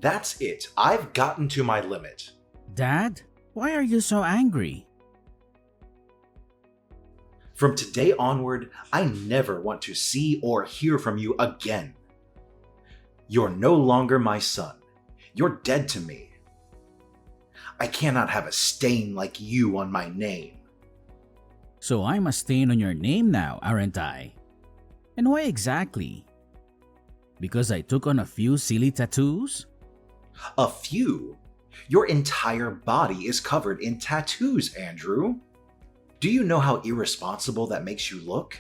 That's it. I've gotten to my limit. Dad, why are you so angry? From today onward, I never want to see or hear from you again. You're no longer my son. You're dead to me. I cannot have a stain like you on my name. So I'm a stain on your name now, aren't I? And why exactly? Because I took on a few silly tattoos? A few? Your entire body is covered in tattoos, Andrew. Do you know how irresponsible that makes you look?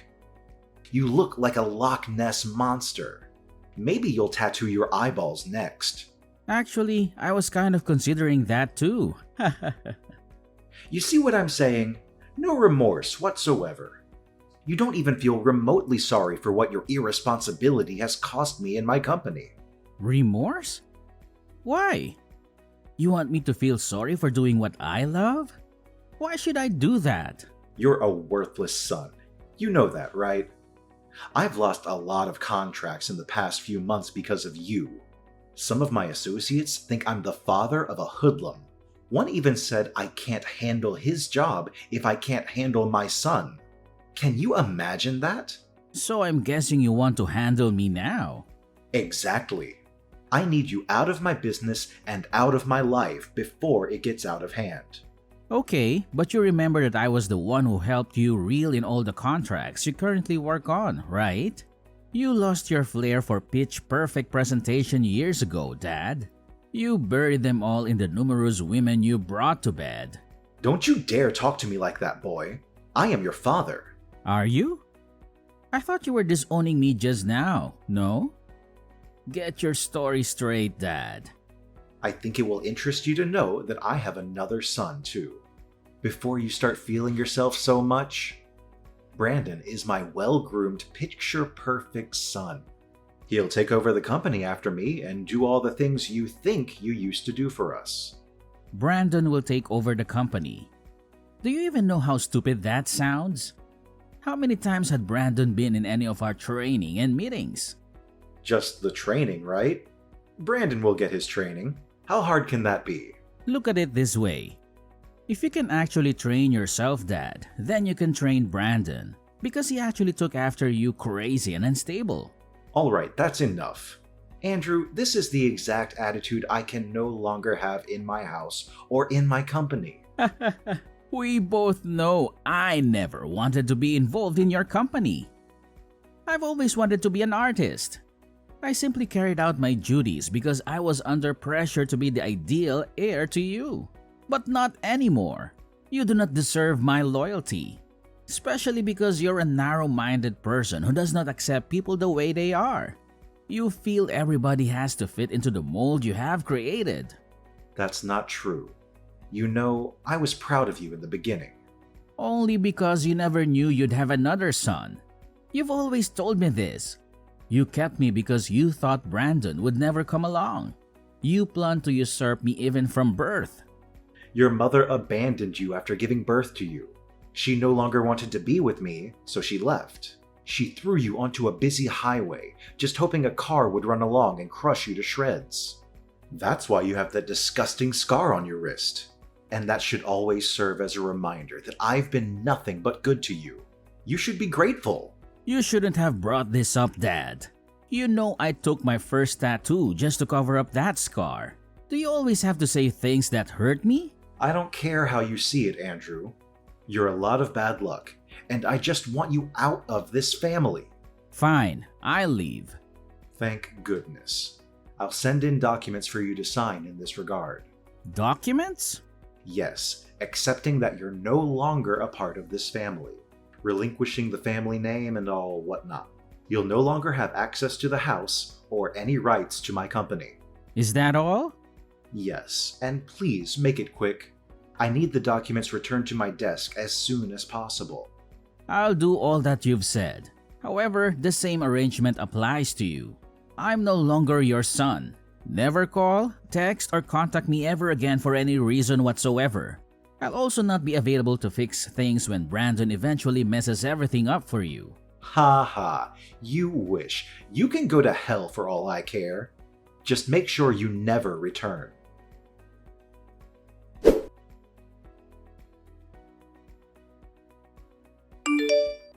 You look like a Loch Ness monster. Maybe you'll tattoo your eyeballs next. Actually, I was kind of considering that too. You see what I'm saying? No remorse whatsoever. You don't even feel remotely sorry for what your irresponsibility has cost me in my company. Remorse? Why? You want me to feel sorry for doing what I love? Why should I do that? You're a worthless son. You know that, right? I've lost a lot of contracts in the past few months because of you. Some of my associates think I'm the father of a hoodlum. One even said I can't handle his job if I can't handle my son. Can you imagine that? So I'm guessing you want to handle me now. Exactly. I need you out of my business and out of my life before it gets out of hand. Okay, but you remember that I was the one who helped you reel in all the contracts you currently work on, right? You lost your flair for pitch-perfect presentation years ago, Dad. You buried them all in the numerous women you brought to bed. Don't you dare talk to me like that, boy. I am your father. Are you? I thought you were disowning me just now, no? Get your story straight, Dad. I think it will interest you to know that I have another son, too. Before you start feeling yourself so much, Brandon is my well-groomed, picture-perfect son. He'll take over the company after me and do all the things you think you used to do for us. Brandon will take over the company. Do you even know how stupid that sounds? How many times had Brandon been in any of our training and meetings? Just the training, right? Brandon will get his training. How hard can that be? Look at it this way. If you can actually train yourself, Dad, then you can train Brandon because he actually took after you crazy and unstable. Alright, that's enough. Andrew, this is the exact attitude I can no longer have in my house or in my company. We both know I never wanted to be involved in your company. I've always wanted to be an artist. I simply carried out my duties because I was under pressure to be the ideal heir to you. But not anymore. You do not deserve my loyalty. Especially because you're a narrow-minded person who does not accept people the way they are. You feel everybody has to fit into the mold you have created. That's not true. You know, I was proud of you in the beginning. Only because you never knew you'd have another son. You've always told me this. You kept me because you thought Brandon would never come along. You planned to usurp me even from birth. Your mother abandoned you after giving birth to you. She no longer wanted to be with me, so she left. She threw you onto a busy highway, just hoping a car would run along and crush you to shreds. That's why you have that disgusting scar on your wrist. And that should always serve as a reminder that I've been nothing but good to you. You should be grateful. You shouldn't have brought this up, Dad. You know I took my first tattoo just to cover up that scar. Do you always have to say things that hurt me? I don't care how you see it, Andrew. You're a lot of bad luck, and I just want you out of this family. Fine, I'll leave. Thank goodness. I'll send in documents for you to sign in this regard. Documents? Yes, accepting that you're no longer a part of this family, relinquishing the family name and all whatnot. You'll no longer have access to the house or any rights to my company. Is that all? Yes, and please make it quick. I need the documents returned to my desk as soon as possible. I'll do all that you've said. However, the same arrangement applies to you. I'm no longer your son. Never call, text, or contact me ever again for any reason whatsoever. I'll also not be available to fix things when Brandon eventually messes everything up for you. Ha ha, you wish. You can go to hell for all I care. Just make sure you never return.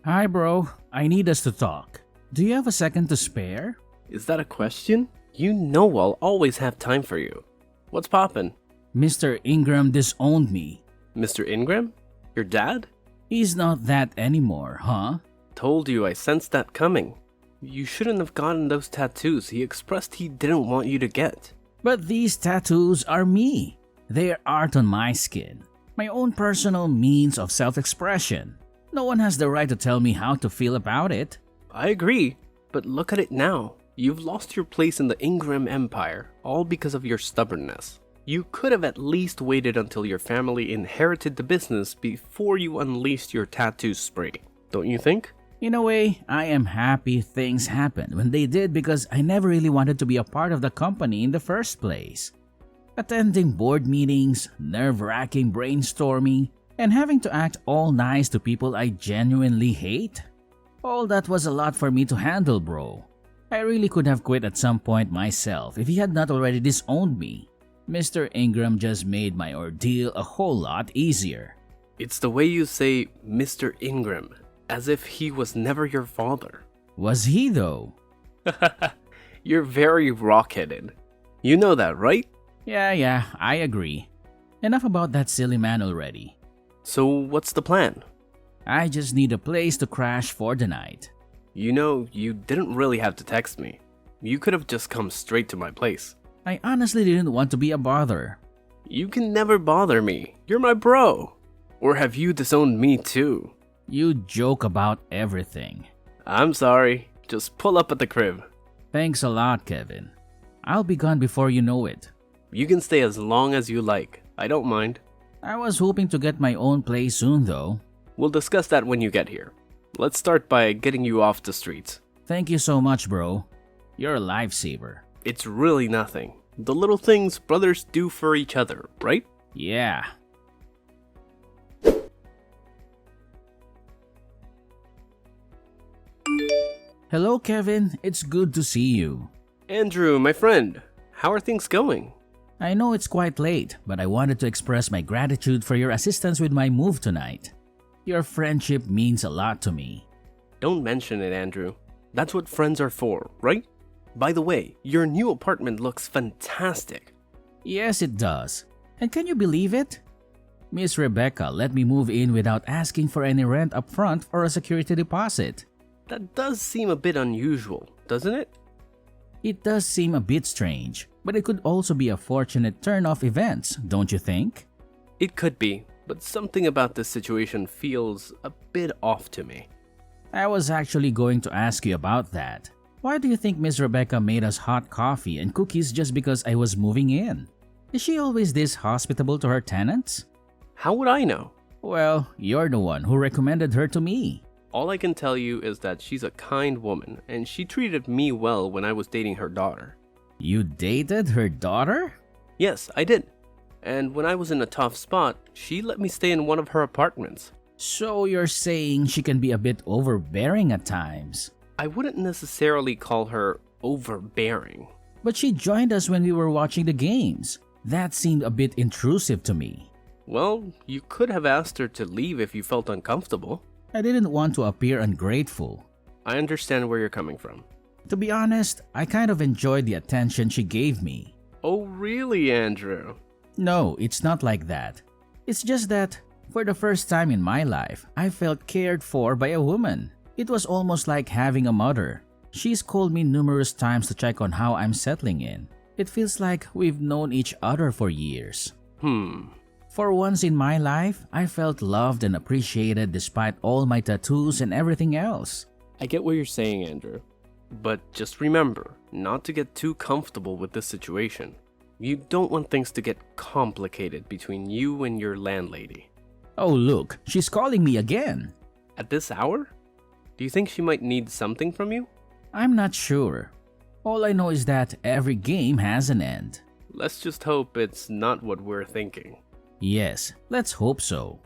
Hi, bro. I need us to talk. Do you have a second to spare? Is that a question? You know I'll always have time for you. What's poppin'? Mr. Ingram disowned me. Mr. Ingram? Your dad? He's not that anymore, huh? Told you I sensed that coming. You shouldn't have gotten those tattoos he expressed he didn't want you to get. But these tattoos are me. They are art on my skin. My own personal means of self-expression. No one has the right to tell me how to feel about it. I agree, but look at it now. You've lost your place in the Ingram Empire, all because of your stubbornness. You could have at least waited until your family inherited the business before you unleashed your tattoo spree, don't you think? In a way, I am happy things happened when they did because I never really wanted to be a part of the company in the first place. Attending board meetings, nerve-wracking brainstorming, and having to act all nice to people I genuinely hate? All that was a lot for me to handle, bro. I really could have quit at some point myself if he had not already disowned me. Mr. Ingram just made my ordeal a whole lot easier. It's the way you say Mr. Ingram, as if he was never your father. Was he though? You're very rock-headed. You know that, right? Yeah, I agree. Enough about that silly man already. So what's the plan? I just need a place to crash for the night. You know, you didn't really have to text me. You could have just come straight to my place. I honestly didn't want to be a bother. You can never bother me. You're my bro. Or have you disowned me too? You joke about everything. I'm sorry. Just pull up at the crib. Thanks a lot, Kevin. I'll be gone before you know it. You can stay as long as you like. I don't mind. I was hoping to get my own place soon though. We'll discuss that when you get here. Let's start by getting you off the streets. Thank you so much, bro. You're a lifesaver. It's really nothing. The little things brothers do for each other, right? Yeah. Hello, Kevin. It's good to see you. Andrew, my friend, how are things going? I know it's quite late, but I wanted to express my gratitude for your assistance with my move tonight. Your friendship means a lot to me. Don't mention it, Andrew. That's what friends are for, right? By the way, your new apartment looks fantastic. Yes, it does. And can you believe it? Miss Rebecca let me move in without asking for any rent up front or a security deposit. That does seem a bit unusual, doesn't it? It does seem a bit strange, but it could also be a fortunate turn of events, don't you think? It could be, but something about this situation feels a bit off to me. I was actually going to ask you about that. Why do you think Miss Rebecca made us hot coffee and cookies just because I was moving in? Is she always this hospitable to her tenants? How would I know? Well, you're the one who recommended her to me. All I can tell you is that she's a kind woman, and she treated me well when I was dating her daughter. You dated her daughter? Yes, I did. And when I was in a tough spot, she let me stay in one of her apartments. So you're saying she can be a bit overbearing at times? I wouldn't necessarily call her overbearing. But she joined us when we were watching the games. That seemed a bit intrusive to me. Well, you could have asked her to leave if you felt uncomfortable. I didn't want to appear ungrateful. I understand where you're coming from. To be honest, I kind of enjoyed the attention she gave me. Oh, really, Andrew? No, it's not like that. It's just that, for the first time in my life, I felt cared for by a woman. It was almost like having a mother. She's called me numerous times to check on how I'm settling in. It feels like we've known each other for years. For once in my life, I felt loved and appreciated despite all my tattoos and everything else. I get what you're saying, Andrew. But just remember, not to get too comfortable with this situation. You don't want things to get complicated between you and your landlady. Oh look, she's calling me again. At this hour? Do you think she might need something from you? I'm not sure. All I know is that every game has an end. Let's just hope it's not what we're thinking. Yes, let's hope so.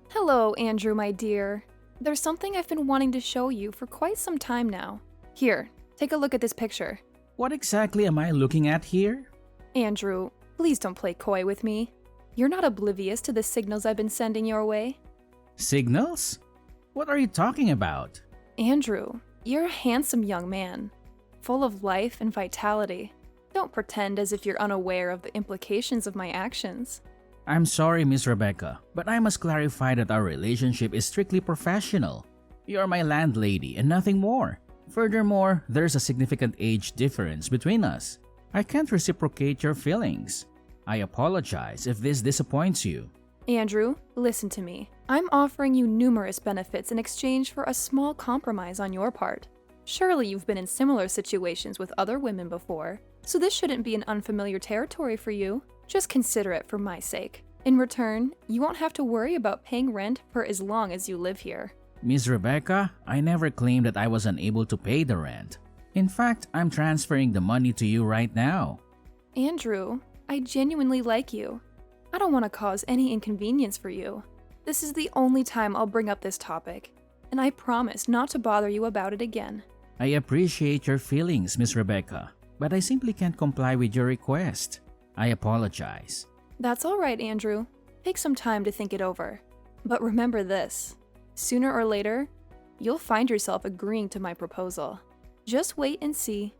Hello, Andrew, my dear. There's something I've been wanting to show you for quite some time now. Here, take a look at this picture. What exactly am I looking at here? Andrew, please don't play coy with me. You're not oblivious to the signals I've been sending your way. Signals? What are you talking about? Andrew, you're a handsome young man, full of life and vitality. Don't pretend as if you're unaware of the implications of my actions. I'm sorry, Miss Rebecca, but I must clarify that our relationship is strictly professional. You are my landlady and nothing more. Furthermore, there's a significant age difference between us. I can't reciprocate your feelings. I apologize if this disappoints you. Andrew, listen to me. I'm offering you numerous benefits in exchange for a small compromise on your part. Surely you've been in similar situations with other women before, so this shouldn't be an unfamiliar territory for you. Just consider it for my sake. In return, you won't have to worry about paying rent for as long as you live here. Miss Rebecca, I never claimed that I was unable to pay the rent. In fact, I'm transferring the money to you right now. Andrew, I genuinely like you. I don't want to cause any inconvenience for you. This is the only time I'll bring up this topic, and I promise not to bother you about it again. I appreciate your feelings, Miss Rebecca, but I simply can't comply with your request. I apologize. That's all right, Andrew. Take some time to think it over. But remember this. Sooner or later, you'll find yourself agreeing to my proposal. Just wait and see.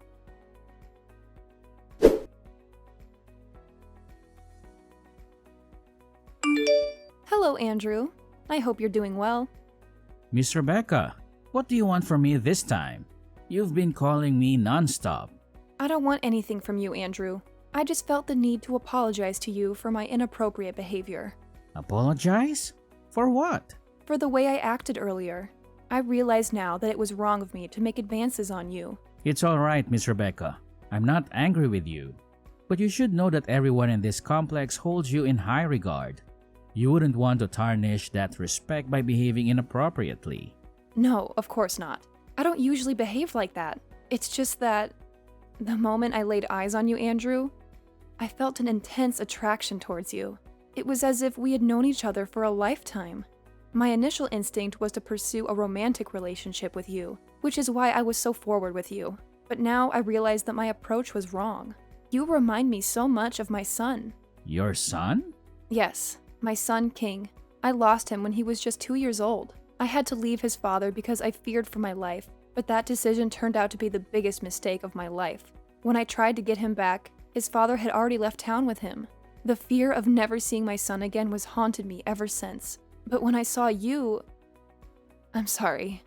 Hello, Andrew. I hope you're doing well. Miss Rebecca, what do you want from me this time? You've been calling me nonstop. I don't want anything from you, Andrew. I just felt the need to apologize to you for my inappropriate behavior. Apologize? For what? For the way I acted earlier. I realize now that it was wrong of me to make advances on you. It's alright, Miss Rebecca. I'm not angry with you. But you should know that everyone in this complex holds you in high regard. You wouldn't want to tarnish that respect by behaving inappropriately. No, of course not. I don't usually behave like that. It's just that the moment I laid eyes on you, Andrew, I felt an intense attraction towards you. It was as if we had known each other for a lifetime. My initial instinct was to pursue a romantic relationship with you, which is why I was so forward with you. But now I realize that my approach was wrong. You remind me so much of my son. Your son? Yes, my son King. I lost him when he was just 2 years old. I had to leave his father because I feared for my life, but that decision turned out to be the biggest mistake of my life. When I tried to get him back, his father had already left town with him. The fear of never seeing my son again was haunted me ever since. But when I saw you... I'm sorry.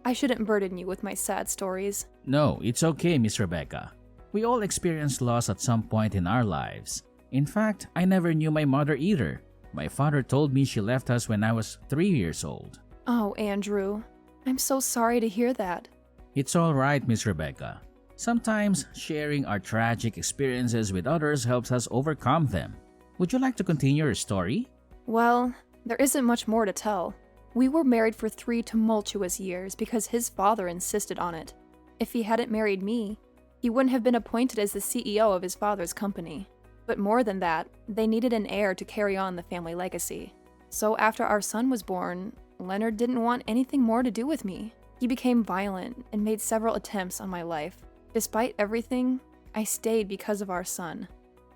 I shouldn't burden you with my sad stories. No, it's okay, Miss Rebecca. We all experience loss at some point in our lives. In fact, I never knew my mother either. My father told me she left us when I was 3 years old. Oh, Andrew. I'm so sorry to hear that. It's alright, Miss Rebecca. Sometimes sharing our tragic experiences with others helps us overcome them. Would you like to continue your story? Well, there isn't much more to tell. We were married for 3 tumultuous years because his father insisted on it. If he hadn't married me, he wouldn't have been appointed as the CEO of his father's company. But more than that, they needed an heir to carry on the family legacy. So after our son was born, Leonard didn't want anything more to do with me. He became violent and made several attempts on my life. Despite everything, I stayed because of our son.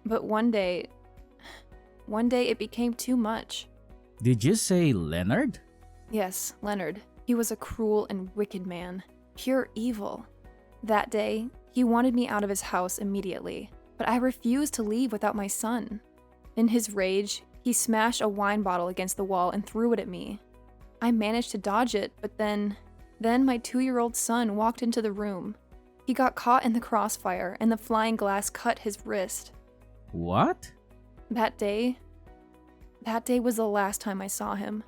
But one day it became too much. Did you say Leonard? Yes, Leonard. He was a cruel and wicked man. Pure evil. That day, he wanted me out of his house immediately, but I refused to leave without my son. In his rage, he smashed a wine bottle against the wall and threw it at me. I managed to dodge it, but then my 2-year-old son walked into the room. He got caught in the crossfire and the flying glass cut his wrist. What? That day was the last time I saw him.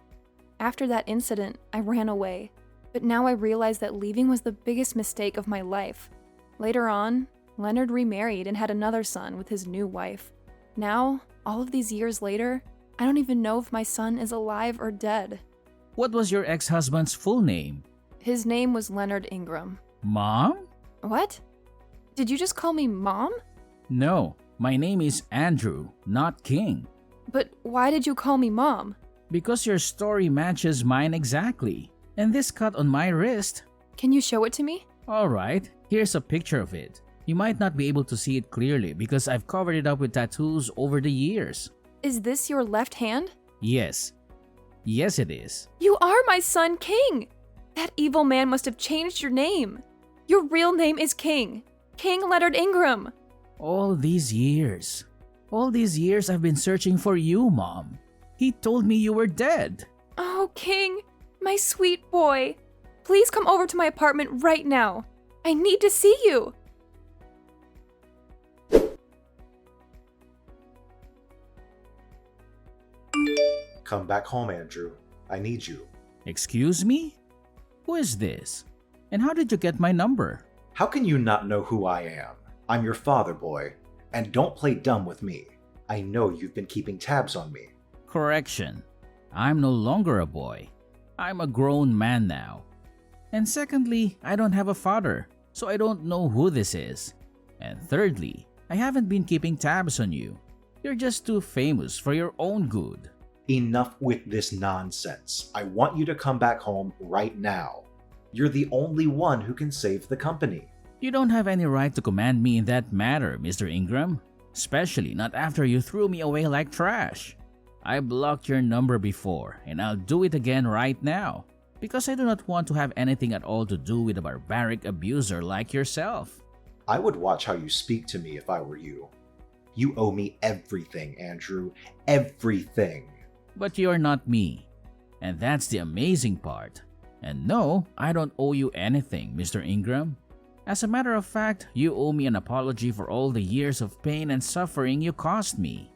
After that incident, I ran away, but now I realize that leaving was the biggest mistake of my life. Later on, Leonard remarried and had another son with his new wife. Now, all of these years later, I don't even know if my son is alive or dead. What was your ex-husband's full name? His name was Leonard Ingram. Mom? What? Did you just call me Mom? No, my name is Andrew, not King. But why did you call me Mom? Because your story matches mine exactly. And this cut on my wrist. Can you show it to me? Alright, here's a picture of it. You might not be able to see it clearly because I've covered it up with tattoos over the years. Is this your left hand? Yes. Yes, it is. You are my son, King! That evil man must have changed your name. Your real name is King. King Leonard Ingram. All these years I've been searching for you, Mom. He told me you were dead. Oh, King, my sweet boy. Please come over to my apartment right now. I need to see you. Come back home, Andrew. I need you. Excuse me? Who is this? And how did you get my number? How can you not know who I am? I'm your father, boy. And don't play dumb with me. I know you've been keeping tabs on me. Correction. I'm no longer a boy. I'm a grown man now. And secondly, I don't have a father, so I don't know who this is. And thirdly, I haven't been keeping tabs on you. You're just too famous for your own good. Enough with this nonsense. I want you to come back home right now. You're the only one who can save the company. You don't have any right to command me in that matter, Mr. Ingram. Especially not after you threw me away like trash. I blocked your number before, and I'll do it again right now. Because I do not want to have anything at all to do with a barbaric abuser like yourself. I would watch how you speak to me if I were you. You owe me everything, Andrew. Everything. But you're not me. And that's the amazing part. And no, I don't owe you anything, Mr. Ingram. As a matter of fact, you owe me an apology for all the years of pain and suffering you caused me.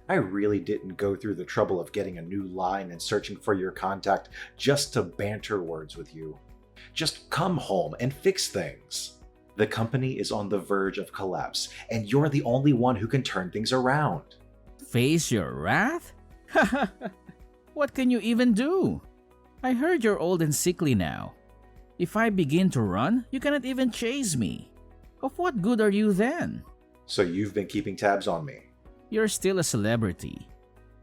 I really didn't go through the trouble of getting a new line and searching for your contact just to banter words with you. Just come home and fix things. The company is on the verge of collapse, and you're the only one who can turn things around. Face your wrath? What can you even do? I heard you're old and sickly now. If I begin to run, you cannot even chase me. Of what good are you then? So you've been keeping tabs on me. You're still a celebrity.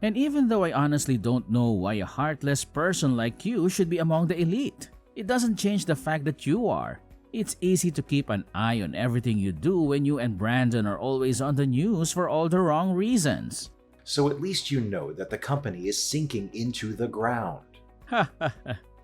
And even though I honestly don't know why a heartless person like you should be among the elite, it doesn't change the fact that you are. It's easy to keep an eye on everything you do when you and Brandon are always on the news for all the wrong reasons. So at least you know that the company is sinking into the ground.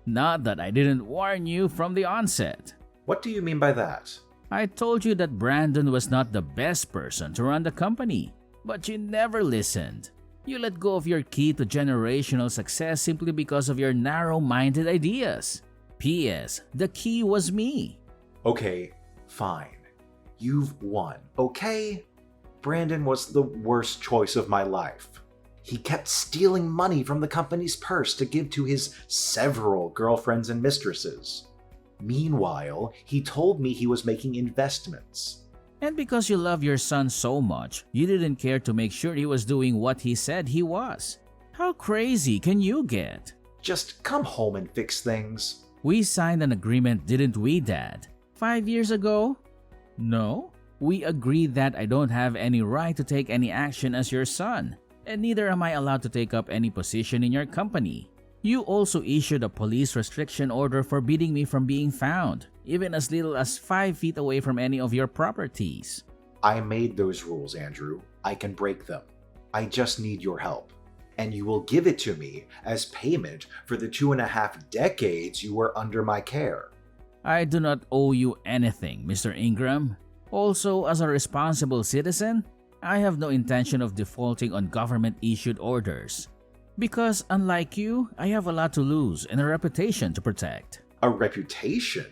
Not that I didn't warn you from the onset. What do you mean by that? I told you that Brandon was not the best person to run the company, but you never listened. You let go of your key to generational success simply because of your narrow-minded ideas. P.S. The key was me. Okay, fine. You've won, okay? Brandon was the worst choice of my life. He kept stealing money from the company's purse to give to his several girlfriends and mistresses. Meanwhile, he told me he was making investments. And because you love your son so much, you didn't care to make sure he was doing what he said he was. How crazy can you get? Just come home and fix things. We signed an agreement, didn't we, Dad? 5 years ago? No. We agreed that I don't have any right to take any action as your son, and neither am I allowed to take up any position in your company. You also issued a police restriction order forbidding me from being found, even as little as 5 feet away from any of your properties. I made those rules, Andrew. I can break them. I just need your help. And you will give it to me as payment for the 2.5 decades you were under my care. I do not owe you anything, Mr. Ingram. Also, as a responsible citizen, I have no intention of defaulting on government-issued orders. Because, unlike you, I have a lot to lose and a reputation to protect. A reputation?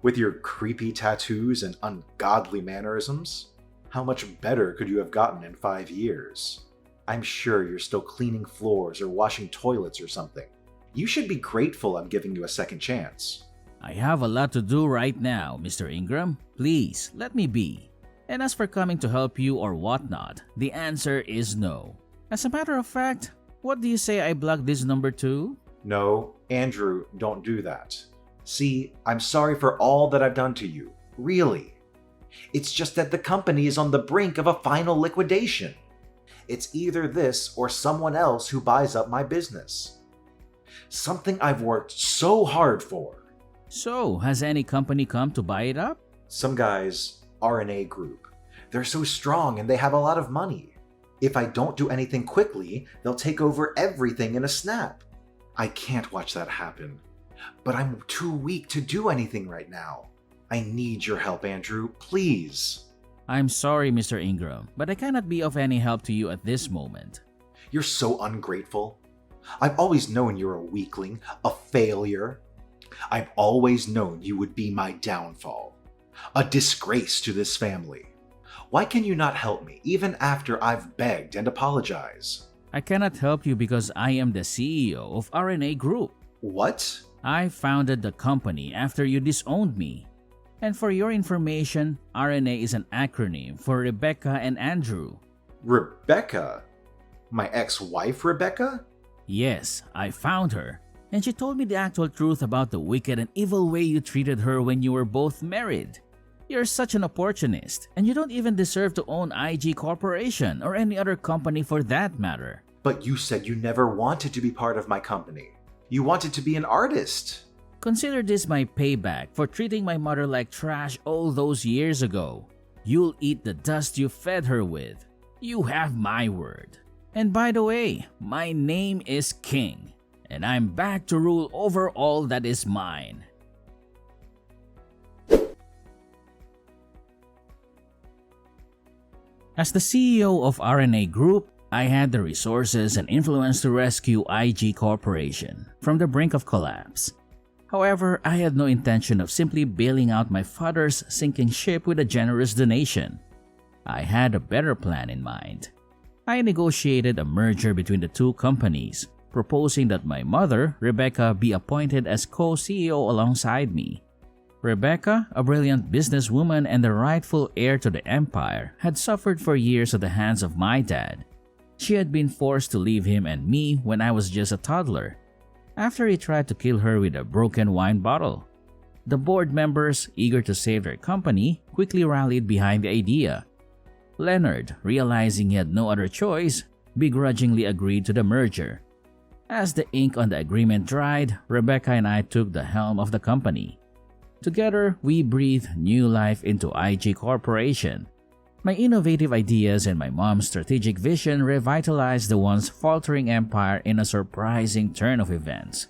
With your creepy tattoos and ungodly mannerisms? How much better could you have gotten in 5 years? I'm sure you're still cleaning floors or washing toilets or something. You should be grateful I'm giving you a second chance. I have a lot to do right now, Mr. Ingram. Please, let me be. And as for coming to help you or whatnot, the answer is no. As a matter of fact, what do you say I block this number too? No, Andrew, don't do that. See, I'm sorry for all that I've done to you. Really. It's just that the company is on the brink of a final liquidation. It's either this or someone else who buys up my business. Something I've worked so hard for. So, has any company come to buy it up? Some guys, RNA Group. They're so strong and they have a lot of money. If I don't do anything quickly, they'll take over everything in a snap. I can't watch that happen. But I'm too weak to do anything right now. I need your help, Andrew, please. I'm sorry, Mr. Ingram, but I cannot be of any help to you at this moment. You're so ungrateful. I've always known you're a weakling, a failure. I've always known you would be my downfall. A disgrace to this family. Why can you not help me, even after I've begged and apologized? I cannot help you because I am the CEO of RNA Group. What? I founded the company after you disowned me. And for your information, RNA is an acronym for Rebecca and Andrew. Rebecca? My ex-wife, Rebecca? Yes, I found her, and she told me the actual truth about the wicked and evil way you treated her when you were both married. You're such an opportunist, and you don't even deserve to own IG Corporation or any other company for that matter. But you said you never wanted to be part of my company. You wanted to be an artist. Consider this my payback for treating my mother like trash all those years ago. You'll eat the dust you fed her with. You have my word. And by the way, my name is King, and I'm back to rule over all that is mine. As the CEO of RNA Group, I had the resources and influence to rescue IG Corporation from the brink of collapse. However, I had no intention of simply bailing out my father's sinking ship with a generous donation. I had a better plan in mind. I negotiated a merger between the two companies, proposing that my mother, Rebecca, be appointed as co-CEO alongside me. Rebecca, a brilliant businesswoman and the rightful heir to the empire, had suffered for years at the hands of my dad. She had been forced to leave him and me when I was just a toddler, after he tried to kill her with a broken wine bottle. The board members, eager to save their company, quickly rallied behind the idea. Leonard, realizing he had no other choice, begrudgingly agreed to the merger. As the ink on the agreement dried, Rebecca and I took the helm of the company. Together, we breathed new life into IG Corporation. My innovative ideas and my mom's strategic vision revitalized the once faltering empire in a surprising turn of events.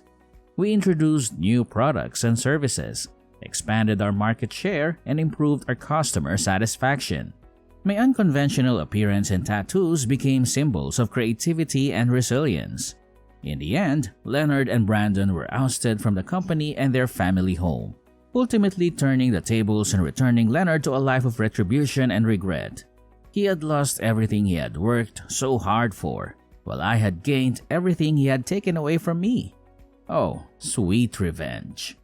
We introduced new products and services, expanded our market share, and improved our customer satisfaction. My unconventional appearance and tattoos became symbols of creativity and resilience. In the end, Leonard and Brandon were ousted from the company and their family home, ultimately turning the tables and returning Leonard to a life of retribution and regret. He had lost everything he had worked so hard for, while I had gained everything he had taken away from me. Oh, sweet revenge.